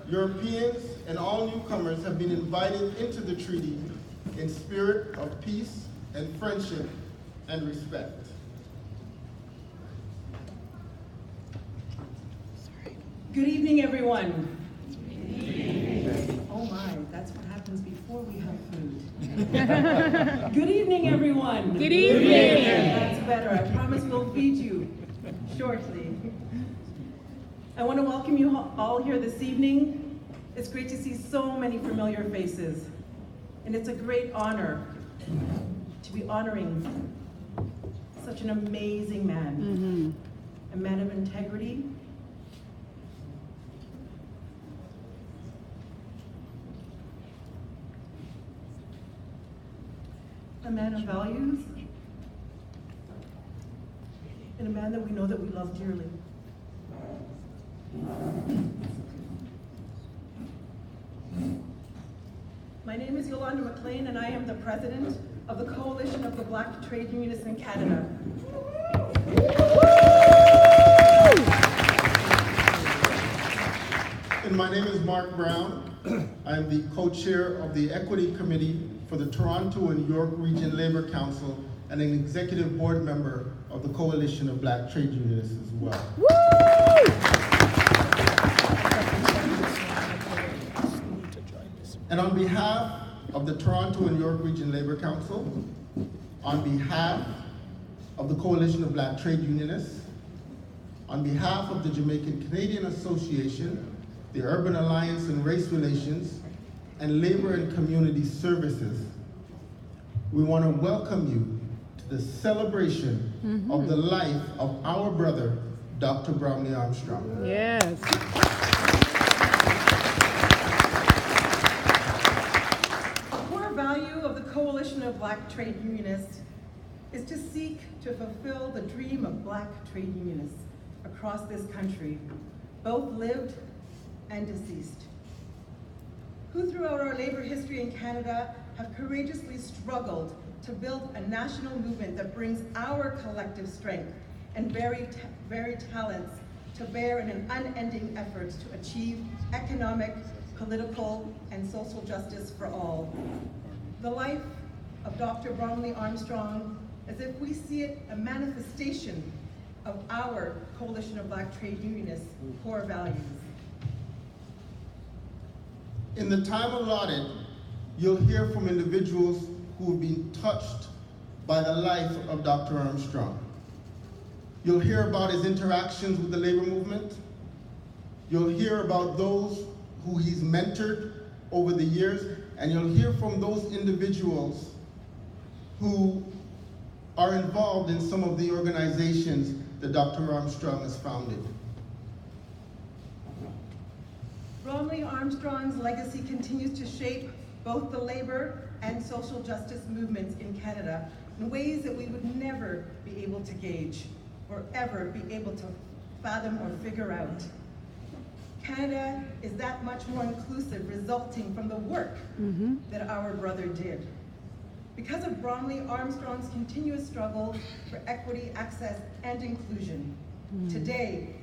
Europeans and all newcomers have been invited into the treaty in spirit of peace and friendship and respect. Good evening, everyone. Oh my, that's what happens before we have food. Good evening, everyone. Good evening. That's better. I promise we'll feed you shortly. I want to welcome you all here this evening. It's great to see so many familiar faces, and it's a great honor to be honoring such an amazing man, a man of integrity, a man of values, and a man that we know that we love dearly. My name is Yolanda McLean, and I am the president of the Coalition of the Black Trade Unionists in Canada. And my name is Mark Brown. I am the co-chair of the Equity Committee for the Toronto and York Region Labour Council and an executive board member of the Coalition of Black Trade Unionists as well. And on behalf of the Toronto and York Region Labour Council, on behalf of the Coalition of Black Trade Unionists, on behalf of the Jamaican Canadian Association, the Urban Alliance and Race Relations, and Labor and Community Services, we want to welcome you to the celebration of the life of our brother, Dr. Bromley Armstrong. Yes. Of the Coalition of Black Trade Unionists is to seek to fulfill the dream of Black trade unionists across this country, both lived and deceased, who throughout our labor history in Canada have courageously struggled to build a national movement that brings our collective strength and varied talents to bear in an unending effort to achieve economic, political, and social justice for all. The life of Dr. Bromley Armstrong, as if we see it, a manifestation of our Coalition of Black Trade Unionists' core values. In the time allotted, you'll hear from individuals who have been touched by the life of Dr. Armstrong. You'll hear about his interactions with the labor movement. You'll hear about those who he's mentored over the years, and you'll hear from those individuals who are involved in some of the organizations that Dr. Armstrong has founded. Bromley Armstrong's legacy continues to shape both the labor and social justice movements in Canada in ways that we would never be able to gauge or ever be able to fathom or figure out. Canada is that much more inclusive, resulting from the work that our brother did. Because of Bromley Armstrong's continuous struggle for equity, access, and inclusion, today,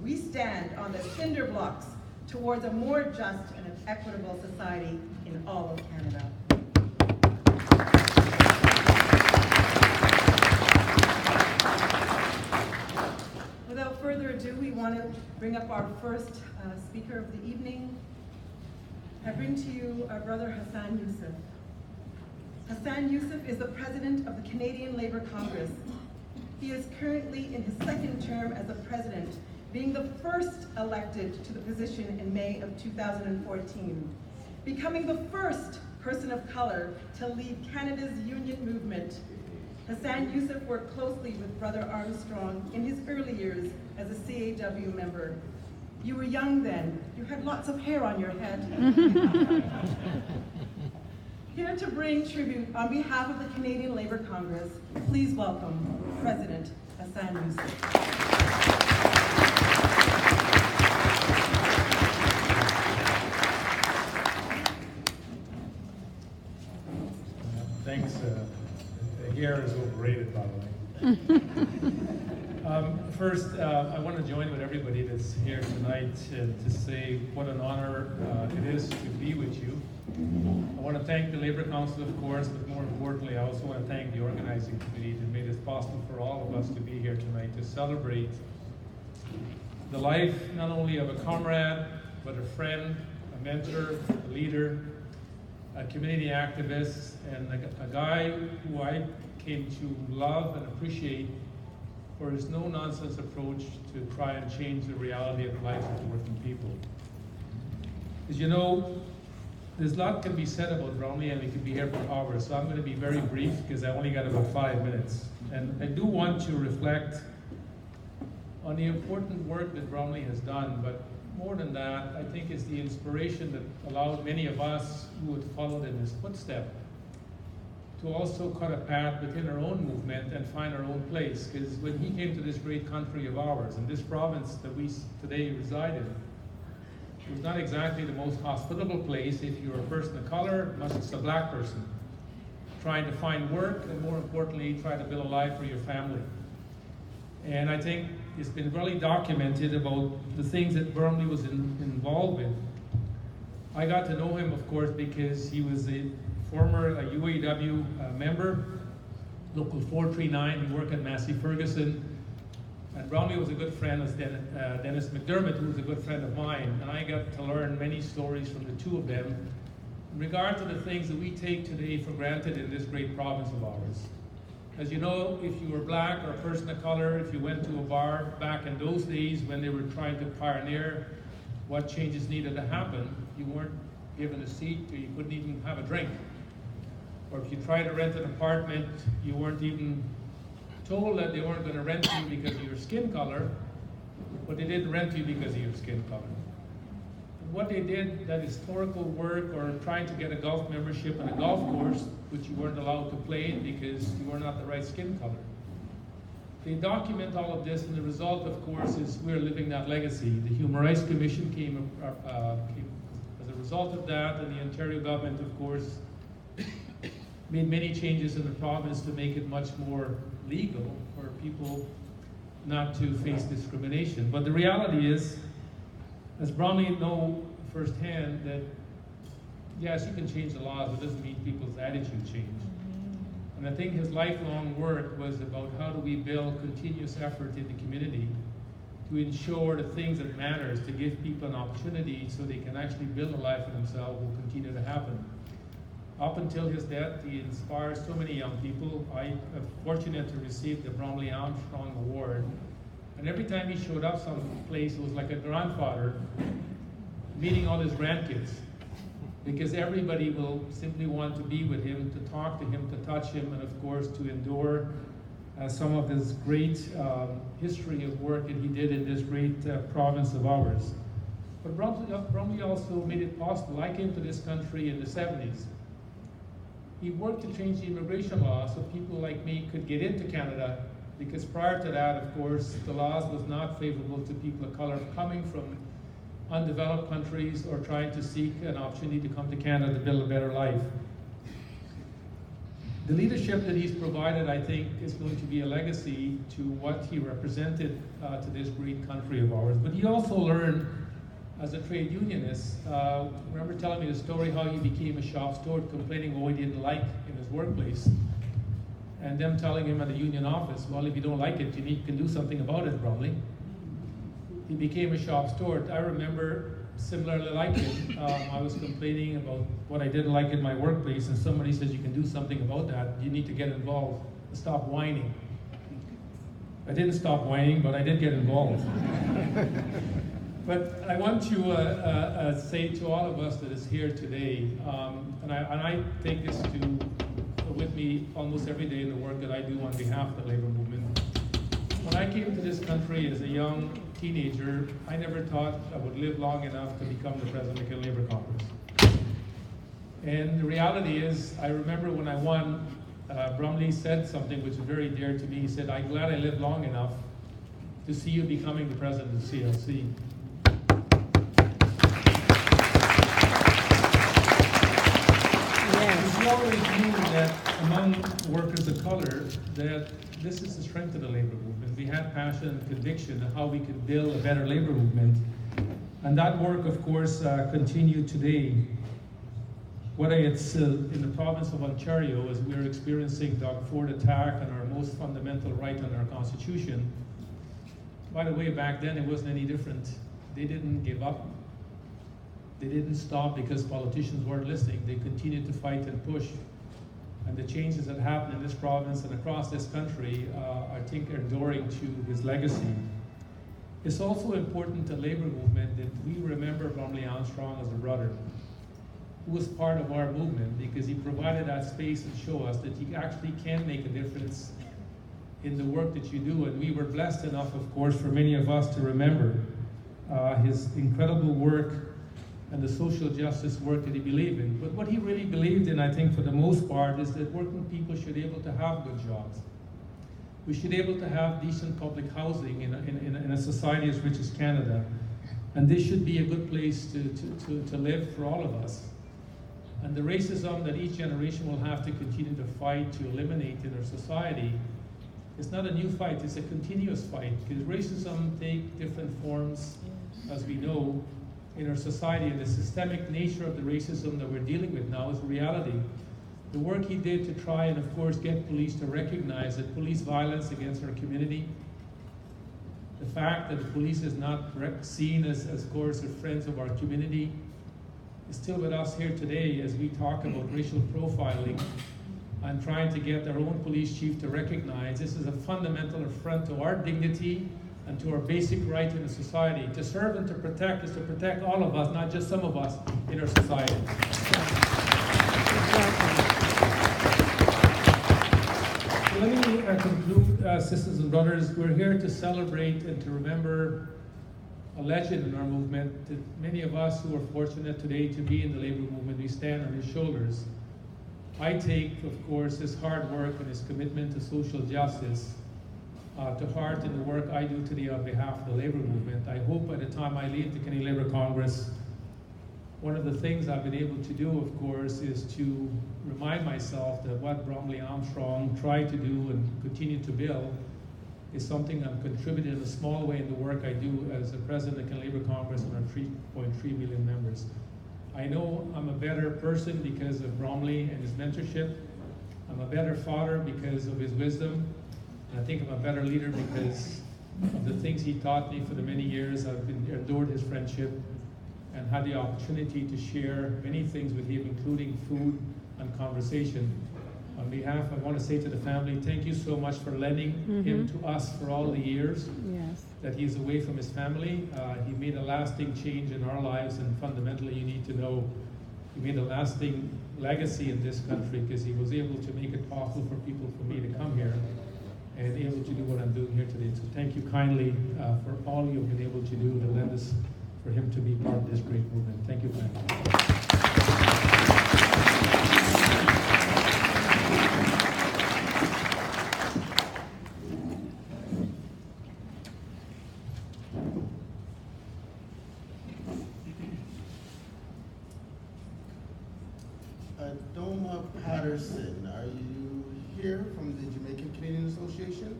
we stand on the cinder blocks towards a more just and an equitable society in all of Canada. Without further ado, we want to bring up our first speaker of the evening. I bring to you our brother Hassan Youssef. Hassan Youssef is the president of the Canadian Labour Congress. He is currently in his second term as a president, being the first elected to the position in May of 2014, becoming the first person of color to lead Canada's union movement. Hassan Youssef worked closely with Brother Armstrong in his early years as a CAW member. You were young then. You had lots of hair on your head. Here to bring tribute on behalf of the Canadian Labour Congress, please welcome President Hassan Youssef. Thanks. The hair is overrated, by the way. First, I want to join with everybody that's here tonight to say what an honor it is to be with you. I want to thank the Labour Council, of course, but more importantly, I also want to thank the organizing committee that made it possible for all of us to be here tonight to celebrate the life not only of a comrade, but a friend, a mentor, a leader, a community activist, and a guy who I came to love and appreciate for his no-nonsense approach to try and change the reality of life of working people. As you know, there's a lot can be said about Bromley, and we could be here for hours, so I'm going to be very brief because I only got about 5 minutes. And I do want to reflect on the important work that Bromley has done, but more than that, I think it's the inspiration that allowed many of us who had followed in his footsteps to also cut a path within our own movement and find our own place. Because when he came to this great country of ours, and this province that we today reside in, it was not exactly the most hospitable place if you're a person of color, much as a black person, trying to find work, and more importantly, try to build a life for your family. And I think it's been really documented about the things that Bromley was involved with. I got to know him, of course, because he was a former UAW member, Local 439, he worked at Massey Ferguson. And Bromley was a good friend of Dennis McDermott, who was a good friend of mine. And I got to learn many stories from the two of them in regard to the things that we take today for granted in this great province of ours. As you know, if you were black or a person of color, if you went to a bar back in those days when they were trying to pioneer what changes needed to happen, you weren't given a seat or you couldn't even have a drink. Or if you tried to rent an apartment, you weren't even told that they weren't going to rent you because of your skin color, but they did rent you because of your skin color. And what they did, that historical work, or trying to get a golf membership on a golf course, which you weren't allowed to play in because you were not the right skin color. They document all of this, and the result, of course, is we're living that legacy. The Human Rights Commission came as a result of that, and the Ontario government, of course, made many changes in the province to make it much more legal for people not to face discrimination. But the reality is, as Bromley know firsthand, that yes, you can change the laws, but it doesn't mean people's attitude change. And I think his lifelong work was about how do we build continuous effort in the community to ensure the things that matters, to give people an opportunity so they can actually build a life for themselves will continue to happen. Up until his death, he inspired so many young people. I am fortunate to receive the Bromley Armstrong Award. And every time he showed up someplace, it was like a grandfather meeting all his grandkids. Because everybody will simply want to be with him, to talk to him, to touch him, and of course to endure some of his great history of work that he did in this great province of ours. But Bromley also made it possible. I came to this country in the 70s. He worked to change the immigration law so people like me could get into Canada, because prior to that, of course, the laws was not favorable to people of color coming from undeveloped countries or trying to seek an opportunity to come to Canada to build a better life. The leadership that he's provided, I think, is going to be a legacy to what he represented to this great country of ours. But he also learned as a trade unionist, remember telling me the story how he became a shop steward, complaining about what he didn't like in his workplace, and them telling him at the union office, well, if you don't like it, you can do something about it, Bromley. He became a shop steward. I remember similarly like him, I was complaining about what I didn't like in my workplace, and somebody says, you can do something about that, you need to get involved, stop whining. I didn't stop whining, but I did get involved. But I want to say to all of us that is here today, and I take this with me almost every day in the work that I do on behalf of the labor movement. When I came to this country as a young teenager, I never thought I would live long enough to become the president of the Labour Congress. And the reality is, I remember when I won, Bromley said something which is very dear to me. He said, I'm glad I lived long enough to see you becoming the president of CLC. We always knew that among workers of color, that this is the strength of the labor movement. We have passion and conviction of how we can build a better labor movement. And that work, of course, continued today. Whether it's in the province of Ontario, as we're experiencing Doug Ford attack on our most fundamental right under our Constitution. By the way, back then it wasn't any different. They didn't give up. They didn't stop because politicians weren't listening. They continued to fight and push. And the changes that happened in this province and across this country, I think, are enduring to his legacy. It's also important to the labor movement that we remember Bromley Armstrong as a brother who was part of our movement because he provided that space and show us that you actually can make a difference in the work that you do. And we were blessed enough, of course, for many of us to remember his incredible work and the social justice work that he believed in. But what he really believed in, I think, for the most part, is that working people should be able to have good jobs. We should be able to have decent public housing in a society as rich as Canada. And this should be a good place to live for all of us. And the racism that each generation will have to continue to fight to eliminate in our society, it's not a new fight, it's a continuous fight, because racism takes different forms, as we know, in our society, and the systemic nature of the racism that we're dealing with now is reality. The work he did to try and, of course, get police to recognize that police violence against our community, the fact that the police is not seen as of course, as friends of our community, is still with us here today as we talk about racial profiling and trying to get our own police chief to recognize this is a fundamental affront to our dignity and to our basic right in a society. To serve and to protect is to protect all of us, not just some of us in our society. So let me conclude, sisters and brothers. We're here to celebrate and to remember a legend in our movement. That many of us who are fortunate today to be in the labor movement, we stand on his shoulders. I take, of course, his hard work and his commitment to social justice to heart in the work I do today on behalf of the labor movement. I hope by the time I leave the Canadian Labour Congress, one of the things I've been able to do, of course, is to remind myself that what Bromley Armstrong tried to do and continue to build is something I'm contributing in a small way in the work I do as the president of the Canadian Labour Congress and our 3.3 million members. I know I'm a better person because of Bromley and his mentorship. I'm a better father because of his wisdom. And I think I'm a better leader because of the things he taught me for the many years. I've endured his friendship and had the opportunity to share many things with him, including food and conversation. On behalf, I want to say to the family, thank you so much for lending him to us for all the years that he's away from his family. He made a lasting change in our lives, and fundamentally you need to know he made a lasting legacy in this country because he was able to make it possible for people for me to come here and able to do what I'm doing here today. So thank you kindly for all you've been able to do to lend us for him to be part of this great movement. Thank you kindly. Doma Patterson, are you here from the Jamaican Canadian Association?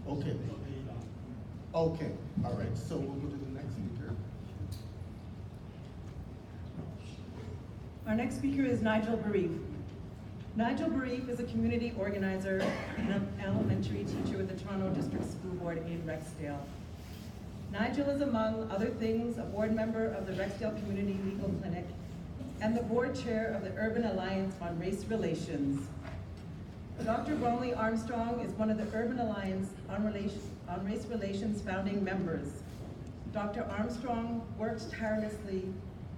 Okay. Okay, all right, so we'll go to the next speaker. Our next speaker is Nigel Barif. Nigel Barif is a community organizer and an elementary teacher with the Toronto District School Board in Rexdale. Nigel is, among other things, a board member of the Rexdale Community Legal Clinic and the board chair of the Urban Alliance on Race Relations. Dr. Bromley Armstrong is one of the Urban Alliance on Race Relations founding members. Dr. Armstrong works tirelessly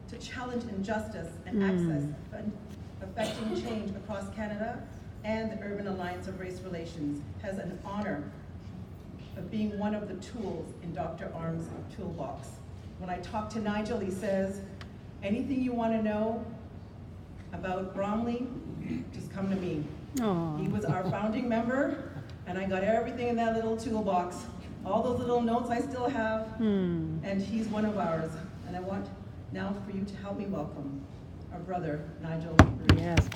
to challenge injustice and access affecting change across Canada, and the Urban Alliance of Race Relations has an honor of being one of the tools in Dr. Arm's toolbox. When I talk to Nigel, he says, anything you want to know about Bromley, just come to me. Aww. He was our founding member, and I got everything in that little toolbox. All those little notes I still have, and he's one of ours. And I want now for you to help me welcome our brother, Nigel. Yes.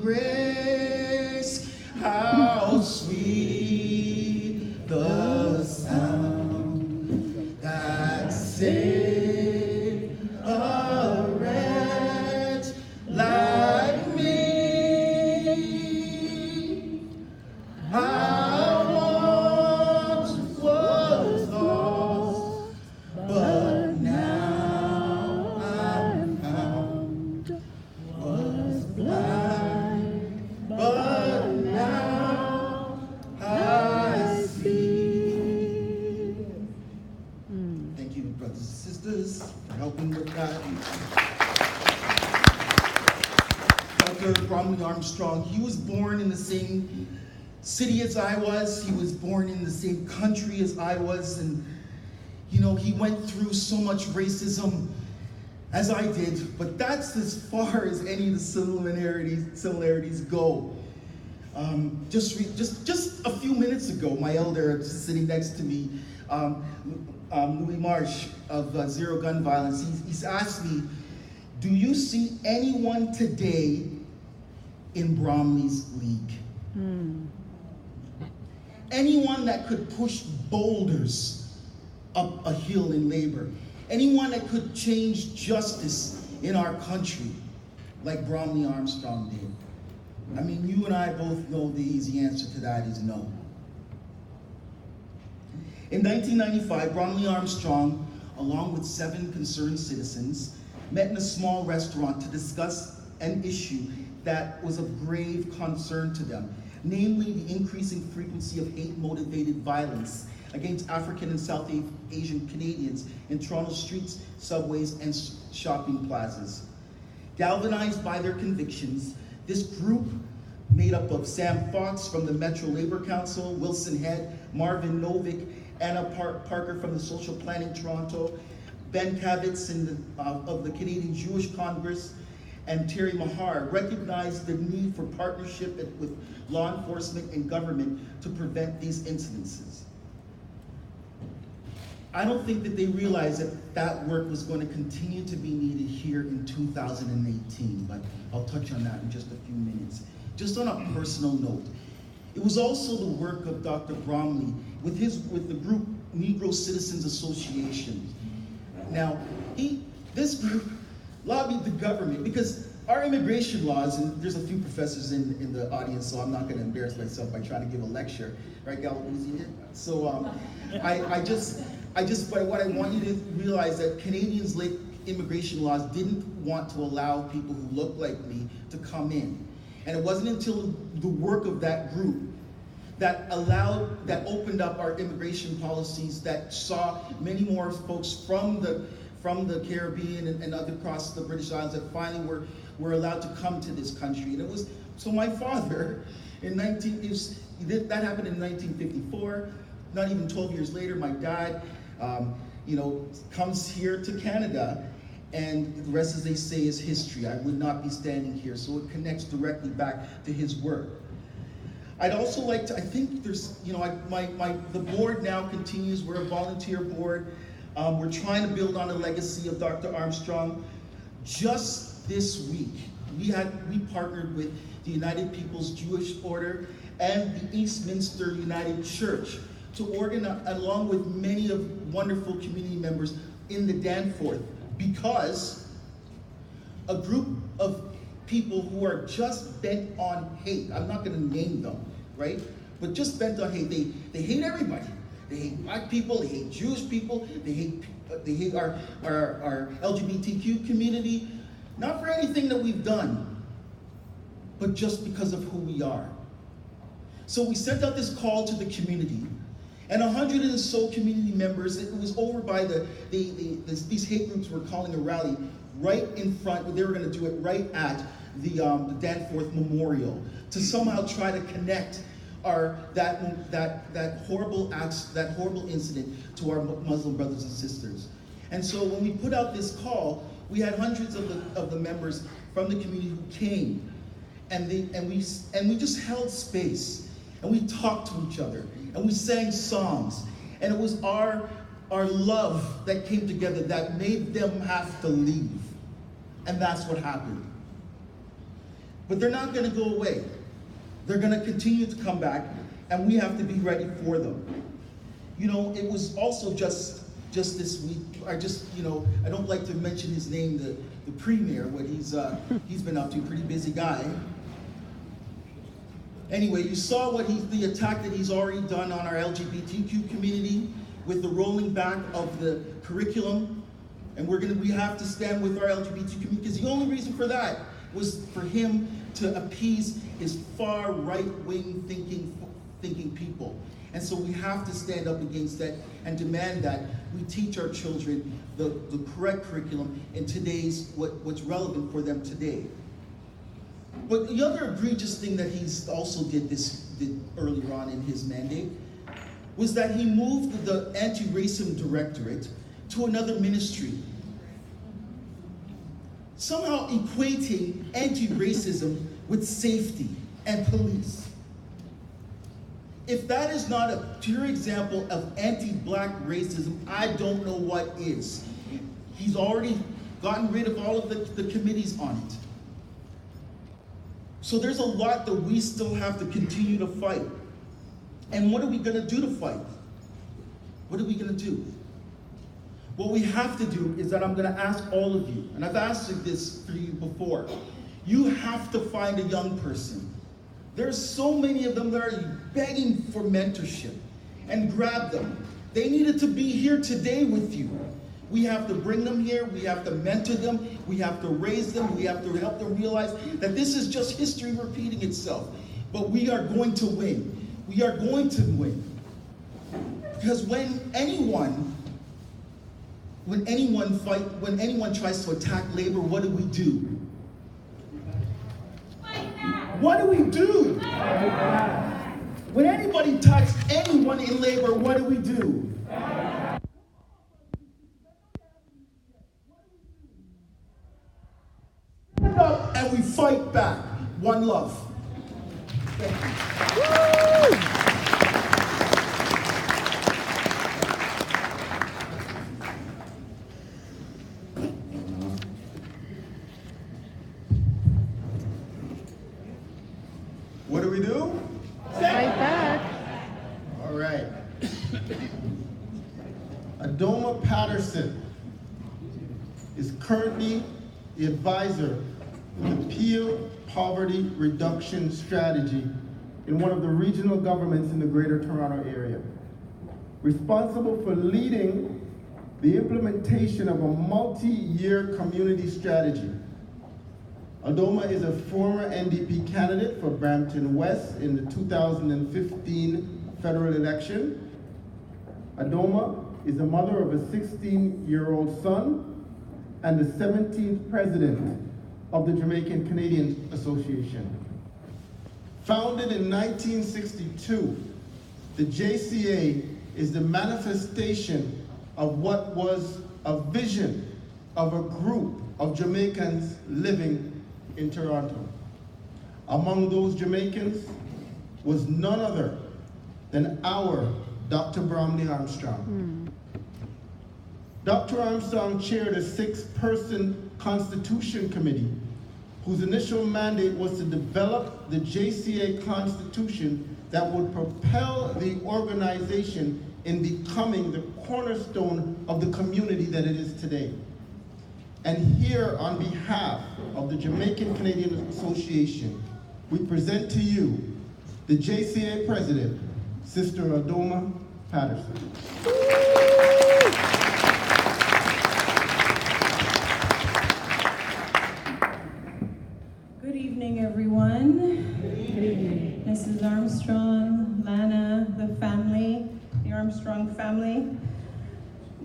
grace, how sweet the sound that saved a wretch like me. I once was lost, but now I'm found. Was blind, but now I see. Thank you, brothers and sisters, for helping with that. Dr. Bromley Armstrong, he was born in the same city as I was. He was born in the same country as I was. And, you know, he went through so much racism as I did, but that's as far as any of the similarities go. Just a few minutes ago, my elder sitting next to me, Louis Marsh of Zero Gun Violence, he's asked me, do you see anyone today in Bromley's league? Anyone that could push boulders up a hill in labor? Anyone that could change justice in our country like Bromley Armstrong did? I mean, you and I both know the easy answer to that is no. In 1995, Bromley Armstrong, along with 7 concerned citizens, met in a small restaurant to discuss an issue that was of grave concern to them, namely the increasing frequency of hate-motivated violence against African and South Asian Canadians in Toronto streets, subways, and shopping plazas. Galvanized by their convictions, this group, made up of Sam Fox from the Metro Labour Council, Wilson Head, Marvin Novick, Anna Parker from the Social Planning Toronto, Ben Kavitz of the Canadian Jewish Congress, and Terry Mahar, recognized the need for partnership with law enforcement and government to prevent these incidences. I don't think that they realized that work was going to continue to be needed here in 2018, but I'll touch on that in just a few minutes. Just on a personal note, it was also the work of Dr. Bromley with the group Negro Citizens Association. Now, this group lobbied the government because our immigration laws, and there's a few professors in the audience, so I'm not going to embarrass myself by trying to give a lecture, right, Galvin? So what I want you to realize that Canadians' late immigration laws didn't want to allow people who look like me to come in. And it wasn't until the work of that group that opened up our immigration policies, that saw many more folks from the Caribbean and other across the British Islands that finally were allowed to come to this country. And it was, so my father, that happened in 1954. Not even 12 years later, my dad, comes here to Canada, and the rest, as they say, is history. I would not be standing here, so it connects directly back to his work. I'd also like to, I think there's, the board now continues. We're a volunteer board. We're trying to build on the legacy of Dr. Armstrong. Just this week, we partnered with the United People's Jewish Order and the Eastminster United Church to organize, along with many of wonderful community members in the Danforth, because a group of people who are just bent on hate, I'm not going to name them, right? But just bent on hate. They hate everybody. They hate Black people, they hate Jewish people, they hate our LGBTQ community, not for anything that we've done, but just because of who we are. So we sent out this call to the community, and 100 and so community members, it was over by these hate groups were calling a rally right in front, they were going to do it right at the Danforth Memorial to somehow try to connect that horrible incident to our Muslim brothers and sisters. And so when we put out this call, we had hundreds of the members from the community who came, and we just held space, and we talked to each other, and we sang songs, and it was our love that came together that made them have to leave, and that's what happened. But they're not gonna go away. They're gonna continue to come back, and we have to be ready for them. You know, it was also just this week, I don't like to mention his name, the premier, what he's been up to, pretty busy guy. Anyway, you saw the attack that he's already done on our LGBTQ community with the rolling back of the curriculum. And we have to stand with our LGBT community, because the only reason for that was for him to appease his far right-wing thinking people. And so we have to stand up against that and demand that we teach our children the correct curriculum in today's, what's relevant for them today. But the other egregious thing that he's also did earlier on in his mandate was that he moved the anti-racism directorate to another ministry, somehow equating anti-racism with safety and police. If that is not a pure example of anti-black racism, I don't know what is. He's already gotten rid of all of the committees on it. So there's a lot that we still have to continue to fight. And what are we gonna do to fight? What are we gonna do? What we have to do is that I'm gonna ask all of you, and I've asked this for you before, you have to find a young person. There's so many of them that are begging for mentorship, and grab them. They needed to be here today with you. We have to bring them here, we have to mentor them, we have to raise them, we have to help them realize that this is just history repeating itself. But we are going to win. We are going to win. Because when anyone tries to attack labor, what do? What do we do? When anybody attacks anyone in labor, what do? Stand up and we fight back. One love. Thank you. What do we do? Fight back. All right. Adoma Patterson is currently the advisor to the Peel Poverty Reduction Strategy in one of the regional governments in the Greater Toronto Area, responsible for leading the implementation of a multi-year community strategy. Adoma is a former NDP candidate for Brampton West in the 2015 federal election. Adoma is the mother of a 16-year-old son and the 17th president of the Jamaican Canadian Association. Founded in 1962, the JCA is the manifestation of what was a vision of a group of Jamaicans living in Toronto. Among those Jamaicans was none other than our Dr. Bromley Armstrong. Dr. Armstrong chaired a 6-person Constitution Committee whose initial mandate was to develop the JCA Constitution that would propel the organization in becoming the cornerstone of the community that it is today. And here, on behalf of the Jamaican Canadian Association, we present to you the JCA President, Sister Adoma Patterson. Good evening, everyone. Good evening. Mrs. Armstrong, Lana, the family, the Armstrong family.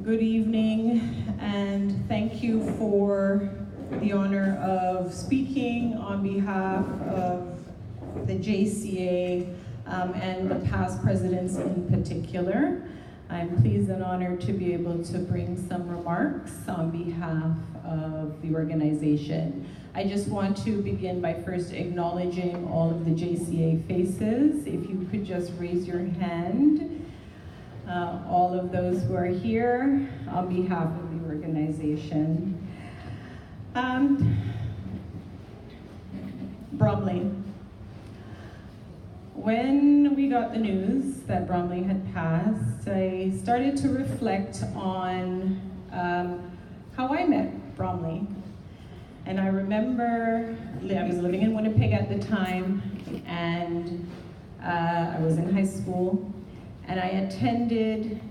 Good evening, and thank you for the honor of speaking on behalf of the JCA and the past presidents in particular. I'm pleased and honored to be able to bring some remarks on behalf of the organization. I just want to begin by first acknowledging all of the JCA faces. If you could just raise your hand. All of those who are here on behalf of the organization. Bromley. When we got the news that Bromley had passed, I started to reflect on how I met Bromley. And I remember I was living in Winnipeg at the time, and I was in high school, and I attended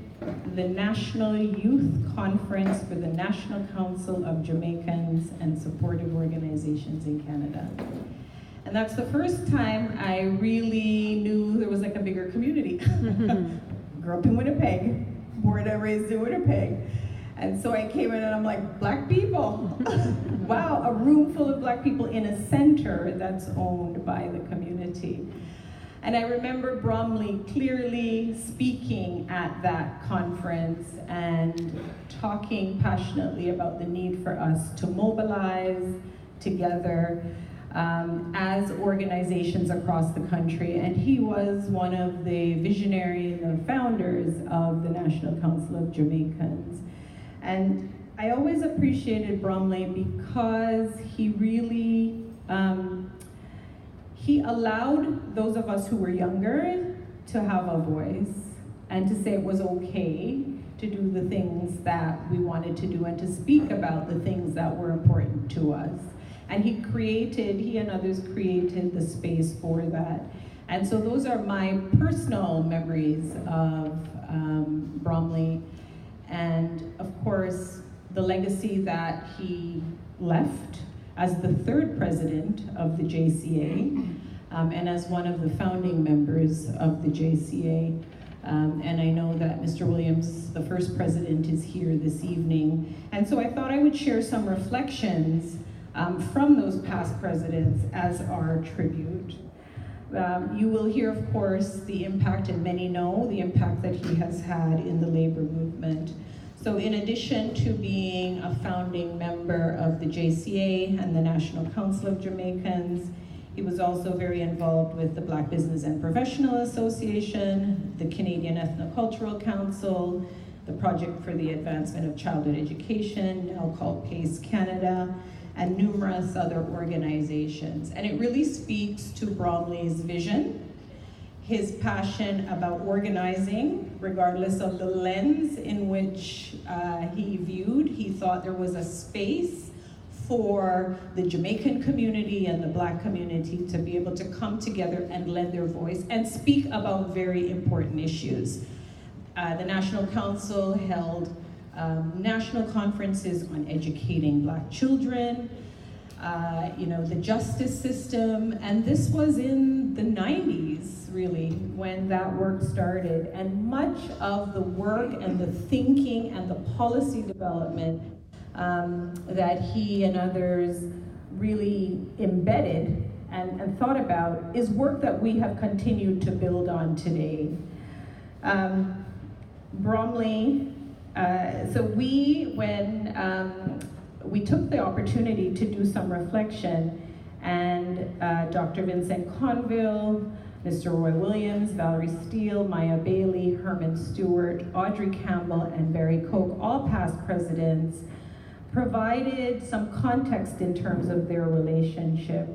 the National Youth Conference for the National Council of Jamaicans and Supportive Organizations in Canada. And that's the first time I really knew there was like a bigger community. Grew up in Winnipeg, born and raised in Winnipeg. And so I came in and I'm like, Black people. Wow, a room full of Black people in a center that's owned by the community. And I remember Bromley clearly speaking at that conference and talking passionately about the need for us to mobilize together as organizations across the country. And he was one of the visionaries and the founders of the National Council of Jamaicans. And I always appreciated Bromley because he really, he allowed those of us who were younger to have a voice and to say it was okay to do the things that we wanted to do and to speak about the things that were important to us. And he and others created the space for that. And so those are my personal memories of Bromley. And of course, the legacy that he left as the third president of the JCA, and as one of the founding members of the JCA. And I know that Mr. Williams, the first president, is here this evening. And so I thought I would share some reflections from those past presidents as our tribute. You will hear, of course, the impact, and many know the impact that he has had in the labor movement. So in addition to being a founding member of the JCA and the National Council of Jamaicans, he was also very involved with the Black Business and Professional Association, the Canadian Ethnocultural Council, the Project for the Advancement of Childhood Education, now called PACE Canada, and numerous other organizations. And it really speaks to Bromley's vision, his passion about organizing, regardless of the lens in which he viewed. He thought there was a space for the Jamaican community and the Black community to be able to come together and lend their voice and speak about very important issues. The National Council held national conferences on educating Black children, the justice system, and this was in the 90s, really, when that work started. And much of the work and the thinking and the policy development that he and others really embedded and thought about is work that we have continued to build on today. Bromley, when we took the opportunity to do some reflection, and Dr. Vincent Conville, Mr. Roy Williams, Valerie Steele, Maya Bailey, Herman Stewart, Audrey Campbell, and Barry Koch, all past presidents, provided some context in terms of their relationship.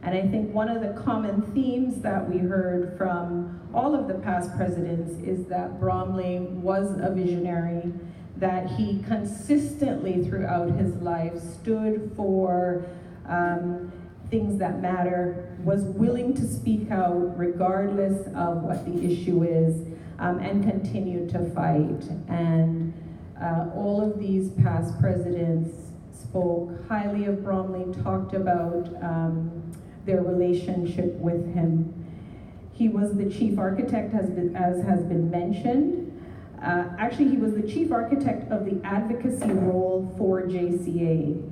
And I think one of the common themes that we heard from all of the past presidents is that Bromley was a visionary, that he consistently throughout his life stood for things that matter, was willing to speak out regardless of what the issue is, and continued to fight. And all of these past presidents spoke highly of Bromley, talked about their relationship with him. He was the chief architect, as has been mentioned. Actually, he was the chief architect of the advocacy role for JCA.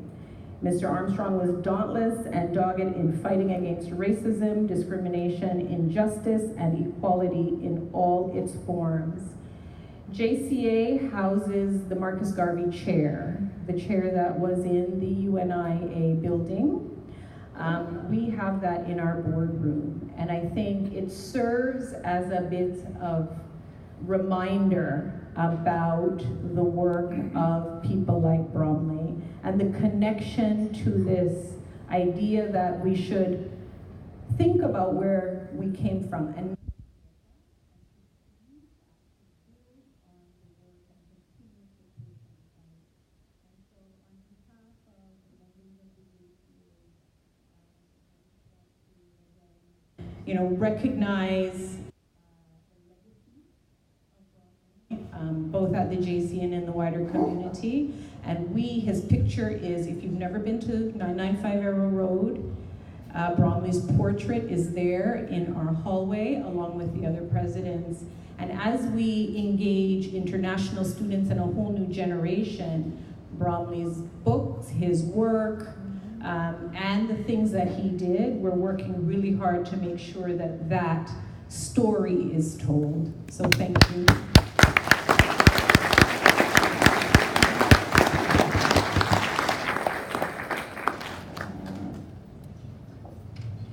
Mr. Armstrong was dauntless and dogged in fighting against racism, discrimination, injustice, and equality in all its forms. JCA houses the Marcus Garvey Chair, the chair that was in the UNIA building. We have that in our boardroom, and I think it serves as a bit of reminder about the work of people like Bromley and the connection to this idea that we should think about where we came from. And recognize both at the JC and in the wider community. And his picture is, if you've never been to 995 Arrow Road, Bromley's portrait is there in our hallway along with the other presidents. And as we engage international students and a whole new generation, Bromley's books, his work, and the things that he did, we're working really hard to make sure that that story is told. So thank you.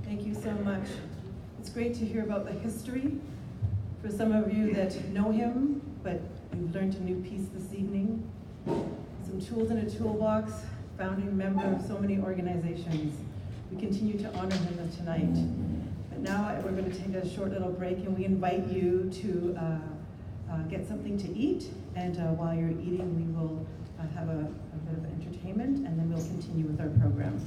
Thank you so much. It's great to hear about the history. For some of you that know him, but you've learned a new piece this evening. Some tools in a toolbox, founding member of so many organizations. We continue to honor him tonight. But now we're going to take a short little break, and we invite you to get something to eat. And while you're eating, we will have a bit of entertainment, and then we'll continue with our program.